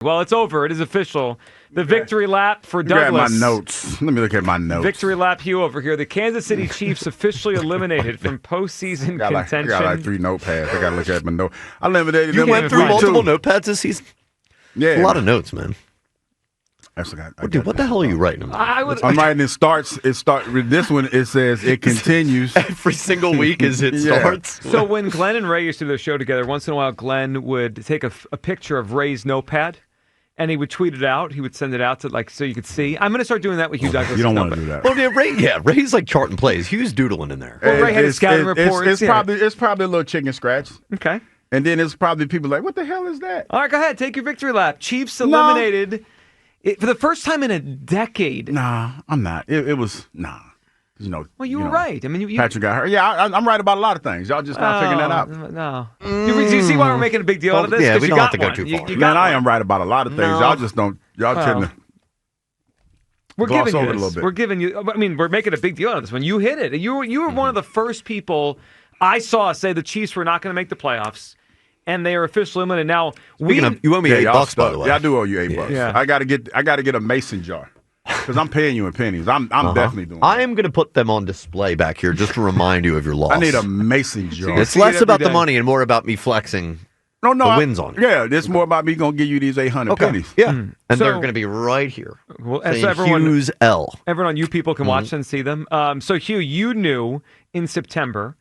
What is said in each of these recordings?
Well, it's over. It is official. The victory lap for Douglas. Grab my notes. Let me look at my notes. Victory lap, Hugh, over here. The Kansas City Chiefs officially eliminated from postseason contention. I got like 3 notepads. I got to look at my notes. I eliminated You them. went through multiple notepads this season? Yeah. A lot of notes, man. Dude, what the hell are you writing? I'm writing it starts. This one, it says it continues. Every single week as it starts. So when Glenn and Ray used to do their show together, once in a while Glenn would take a picture of Ray's notepad, and he would tweet it out. He would send it out to so you could see. I'm going to start doing that with you, Douglas. You don't want to do that. Well, Ray's like charting plays. He was doodling in there. Well, Ray had his scouting reports. It's probably a little chicken scratch. Okay. And then it's probably people like, what the hell is that? All right, go ahead. Take your victory lap. Chiefs eliminated for the first time in a decade. Nah, I'm not. It was, nah. Well, you were right. I mean, you Patrick got hurt. Yeah, I'm right about a lot of things. Y'all just not figuring that out. No. Do you see why we're making a big deal out of this? Yeah, we don't have to go too far. Man, I am right about a lot of things. Y'all just don't. Y'all tend to. We're giving you over it a this. little bit. We're giving you. I mean, we're making a big deal out of this one. You hit it. You were one of the first people I saw say the Chiefs were not going to make the playoffs, and they are officially eliminated. Now you owe me $8, by the way. Yeah, I do owe you $8. Yeah. I got to get a mason jar because I'm paying you in pennies. I'm definitely doing. I am going to put them on display back here just to remind you of your loss. I need a mason jar. It's less about the money and more about me flexing. No, the wins on it. Yeah, it's more about me going to give you these 800 pennies. Yeah, and they're going to be right here. Well, saying so everyone, Hughes L. Everyone, you people can watch and see them. So, Hugh, you knew in September.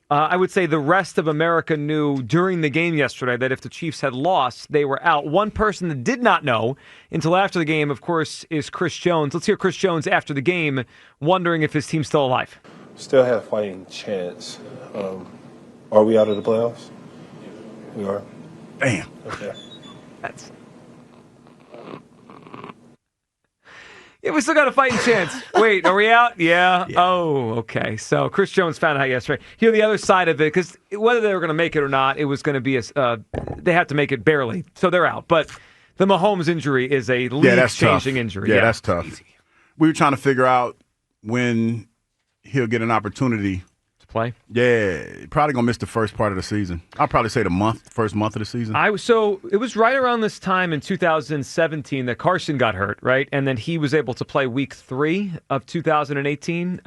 I would say the rest of America knew during the game yesterday that if the Chiefs had lost, they were out. One person that did not know until after the game, of course, is Chris Jones. Let's hear Chris Jones after the game, wondering if his team's still alive. Still have a fighting chance. Are we out of the playoffs? We are. Damn. Okay. Yeah, we still got a fighting chance. Wait, are we out? Yeah. Oh, okay. So Chris Jones found out yesterday. Here, the other side of it, because whether they were going to make it or not, it was going to be they had to make it barely, so they're out. But the Mahomes injury is a league-changing injury. Yeah, that's tough. Easy. We were trying to figure out when he'll get an opportunity to play. Yeah, probably gonna miss the first part of the season. I'll probably say first month of the season. So it was right around this time in 2017 that Carson got hurt, right? And then he was able to play week 3 of 2018.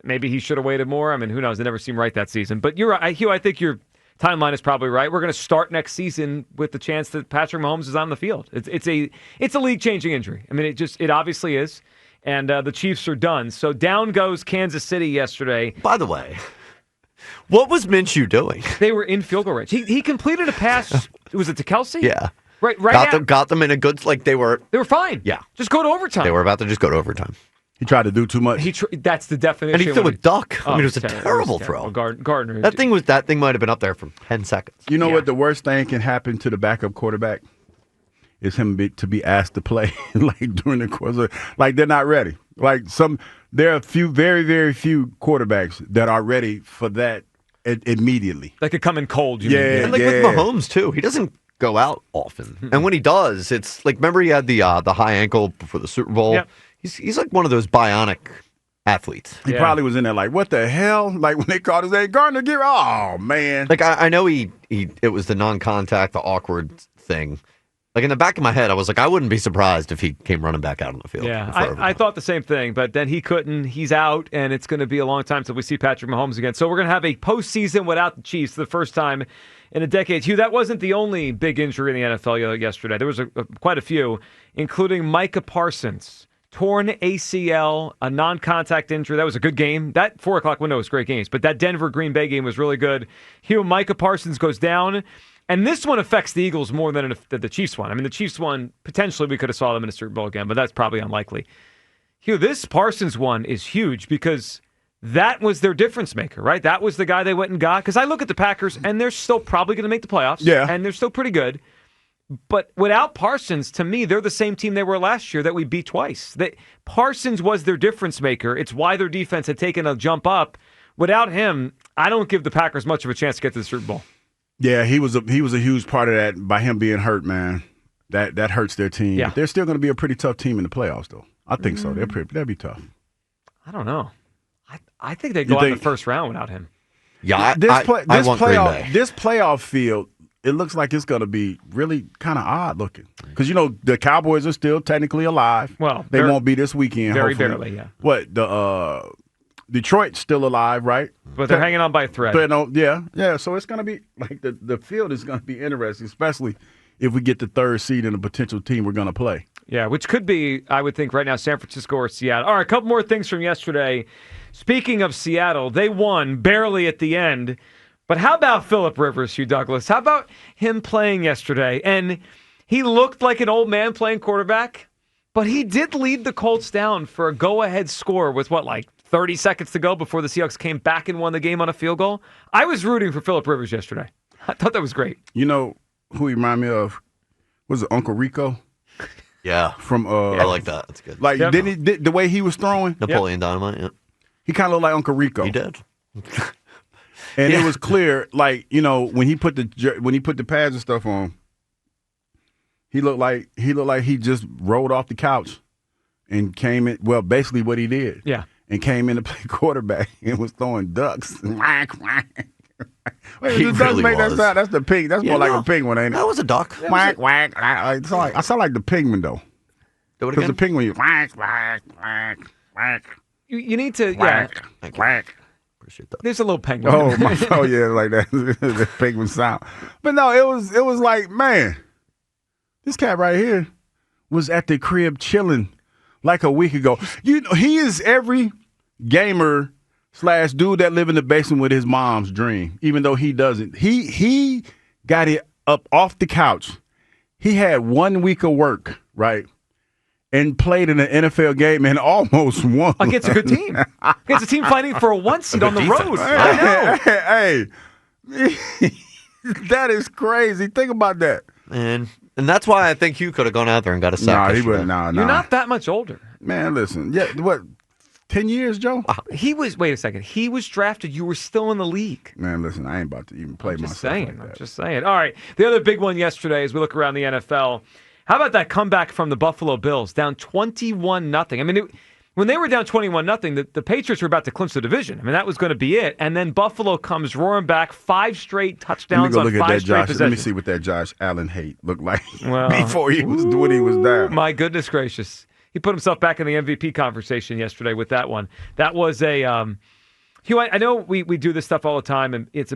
Maybe he should have waited more. I mean, who knows? It never seemed right that season. But you're right, Hugh. I think your timeline is probably right. We're going to start next season with the chance that Patrick Mahomes is on the field. It's a league-changing injury. I mean, it obviously is. And the Chiefs are done. So down goes Kansas City yesterday. By the way, what was Minshew doing? They were in field goal range. He completed a pass. Was it to Kelsey? Yeah. Right. Got them in a good. They were fine. Yeah. Just go to overtime. They were about to just go to overtime. He tried to do too much. That's the definition. And he threw a duck. I mean, it was a terrible throw. Gardner. That thing might have been up there for 10 seconds. You know what? The worst thing can happen to the backup quarterback is him to be asked to play during the course of they're not ready. There are a few, very, very few quarterbacks that are ready for that immediately. They could come in cold. And with Mahomes too, he doesn't go out often, and when he does, it's remember he had the high ankle before the Super Bowl. Yep. He's like one of those bionic athletes. He probably was in there what the hell? When they called his name, Gardner, oh man! I know it was the non-contact, the awkward thing. In the back of my head, I was like, I wouldn't be surprised if he came running back out on the field. Yeah, I thought the same thing, but then he couldn't. He's out, and it's going to be a long time until we see Patrick Mahomes again. So we're going to have a postseason without the Chiefs for the first time in a decade. Hugh, that wasn't the only big injury in the NFL yesterday. There was quite a few, including Micah Parsons. Torn ACL, a non-contact injury. That was a good game. That 4 o'clock window was great games, but that Denver-Green Bay game was really good. Hugh, Micah Parsons goes down. And this one affects the Eagles more than the Chiefs one. I mean, the Chiefs one, potentially we could have saw them in a Super Bowl again, but that's probably unlikely. Hugh, this Parsons one is huge because that was their difference maker, right? That was the guy they went and got. Because I look at the Packers, and they're still probably going to make the playoffs. Yeah. And they're still pretty good. But without Parsons, to me, they're the same team they were last year that we beat twice. Parsons was their difference maker. It's why their defense had taken a jump up. Without him, I don't give the Packers much of a chance to get to the Super Bowl. Yeah, he was a huge part of that by him being hurt, man. That hurts their team. Yeah. But they're still going to be a pretty tough team in the playoffs, though. I think so. That'd be tough. I don't know. I think they'd go out in the first round without him. Yeah, This playoff field, it looks like it's going to be really kind of odd looking. Because, the Cowboys are still technically alive. Well, they won't be this weekend, very hopefully. barely, yeah. What, the Detroit's still alive, right? But they're hanging on by a thread. Yeah. So it's going to be, like, the field is going to be interesting, especially if we get the third seed and a potential team we're going to play. Yeah, which could be, I would think, right now, San Francisco or Seattle. All right, a couple more things from yesterday. Speaking of Seattle, they won barely at the end. But how about Phillip Rivers, Hugh Douglas? How about him playing yesterday? And he looked like an old man playing quarterback, but he did lead the Colts down for a go-ahead score with, 30 seconds to go before the Seahawks came back and won the game on a field goal? I was rooting for Phillip Rivers yesterday. I thought that was great. You know who he reminded me of? Was it Uncle Rico? Yeah. From I like that. That's good. Like, did the way he was throwing? Napoleon Dynamite, yeah. He kind of looked like Uncle Rico. He did. And it was clear, like, when he put the pads and stuff on, he looked like he just rolled off the couch and came in. Well, basically what he did. Yeah. And came in to play quarterback and was throwing ducks. Wait, He the ducks really make that was. sound? That's the pig. That's more like a penguin, ain't it? That was a duck. Whack, whack. I sound like the penguin, though. Do it Because again. the penguin, you whack, whack, whack, whack. You need to, Whack, Thank you. whack. Appreciate that. There's a little penguin. Oh yeah, like that. The penguin sound. But no, it was like, man, this cat right here was at the crib chilling like a week ago. He is every gamer / dude that live in the basement with his mom's dream, even though he doesn't. He got it up off the couch. He had 1 week of work, right? And played in an NFL game and almost won. Against a good team. Against a team fighting for a 1 seed on the road. I know. Hey, that is crazy. Think about that. And that's why I think Hugh could have gone out there and got a sack. Nah, he yesterday. wouldn't. Nah. You're not that much older. Man, listen. Yeah, what? 10 years, Joe? Wait a second. He was drafted. You were still in the league. Man, listen, I ain't about to even play myself like that. I'm just saying. All right. The other big one yesterday as we look around the NFL, how about that comeback from the Buffalo Bills, down 21-0? I mean, when they were down 21-0, the Patriots were about to clinch the division. I mean, that was going to be it. And then Buffalo comes roaring back, 5 straight touchdowns on 5 straight possessions. Let me see what that Josh Allen hate looked like before he was when he was down. My goodness gracious. He put himself back in the MVP conversation yesterday with that one. That was a Hugh, I know we do this stuff all the time, and it's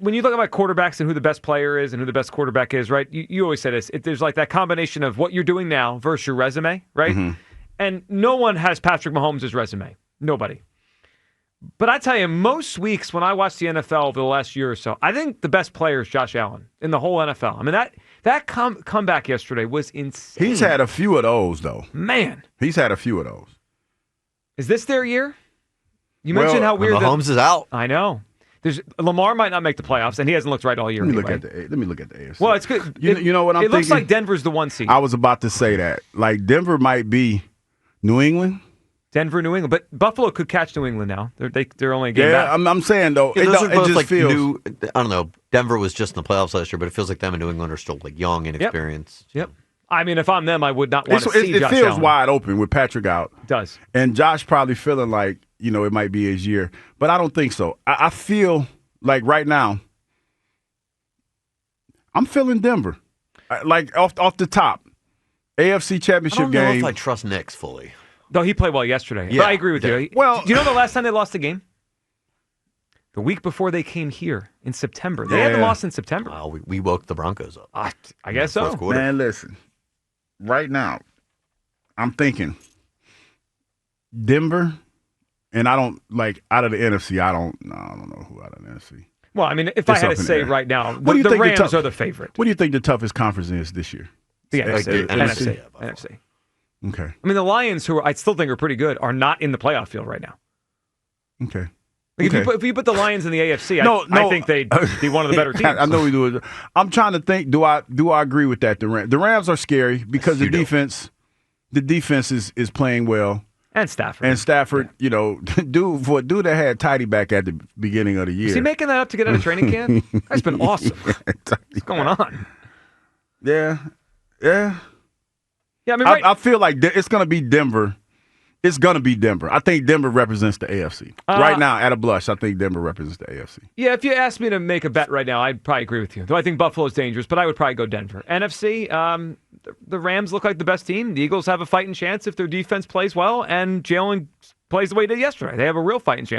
when you look at quarterbacks and who the best player is and who the best quarterback is, right? You always say this. There's like that combination of what you're doing now versus your resume, right? Mm-hmm. And no one has Patrick Mahomes' resume. Nobody. But I tell you, most weeks when I watch the NFL over the last year or so, I think the best player is Josh Allen in the whole NFL. I mean, that comeback yesterday was insane. He's had a few of those, though. Man. He's had a few of those. Is this their year? You mentioned how weird Mahomes is out. I know. Lamar might not make the playoffs, and he hasn't looked right all year. Let me look at the AFC. Well, it's good. You know what I'm thinking? It looks like Denver's the 1 seed. I was about to say that. Like, Denver might be New England. Denver, New England. But Buffalo could catch New England now. They're only a game back. I'm saying, though, Yeah, it just like feels... I don't know. Denver was just in the playoffs last year, but it feels like them and New England are still like young and experienced. Yep. I mean, if I'm them, I would not want to see Josh It feels Allen. wide open with Patrick out. It does. And Josh probably feeling like, it might be his year. But I don't think so. I feel like right now, I'm feeling Denver. Like off the top. AFC Championship game. I don't know if I trust Knicks fully. No, he played well yesterday. Yeah. But I agree with you. Well, do you know the last time they lost a game? The week before they came here in September. They hadn't lost in September. We woke the Broncos up. I guess so. Fourth quarter. Man, listen. Right now, I'm thinking Denver, and I don't out of the NFC. I don't know who out of the NFC. Well, I mean, if I had to say right now, the Rams are the favorite. What do you think the toughest conference is this year? The NFC. NFC. NFC. Okay. I mean, the Lions, who I still think are pretty good, are not in the playoff field right now. Okay. Like if you put the Lions in the AFC, I think they'd be one of the better teams. I know we do it. I'm trying to think. Do I agree with that? The Rams are scary because the defense is playing well. And Stafford. Dude that had Tidy back at the beginning of the year. Is he making that up to get out of training camp? That's been awesome. What's going on? Yeah. Yeah, I mean, I feel like it's going to be Denver It's going to be Denver. I think Denver represents the AFC. Right now, at a blush, I think Denver represents the AFC. Yeah, if you asked me to make a bet right now, I'd probably agree with you. Though I think Buffalo's dangerous, but I would probably go Denver. NFC, the Rams look like the best team. The Eagles have a fighting chance if their defense plays well, and Jalen plays the way he did yesterday. They have a real fighting chance.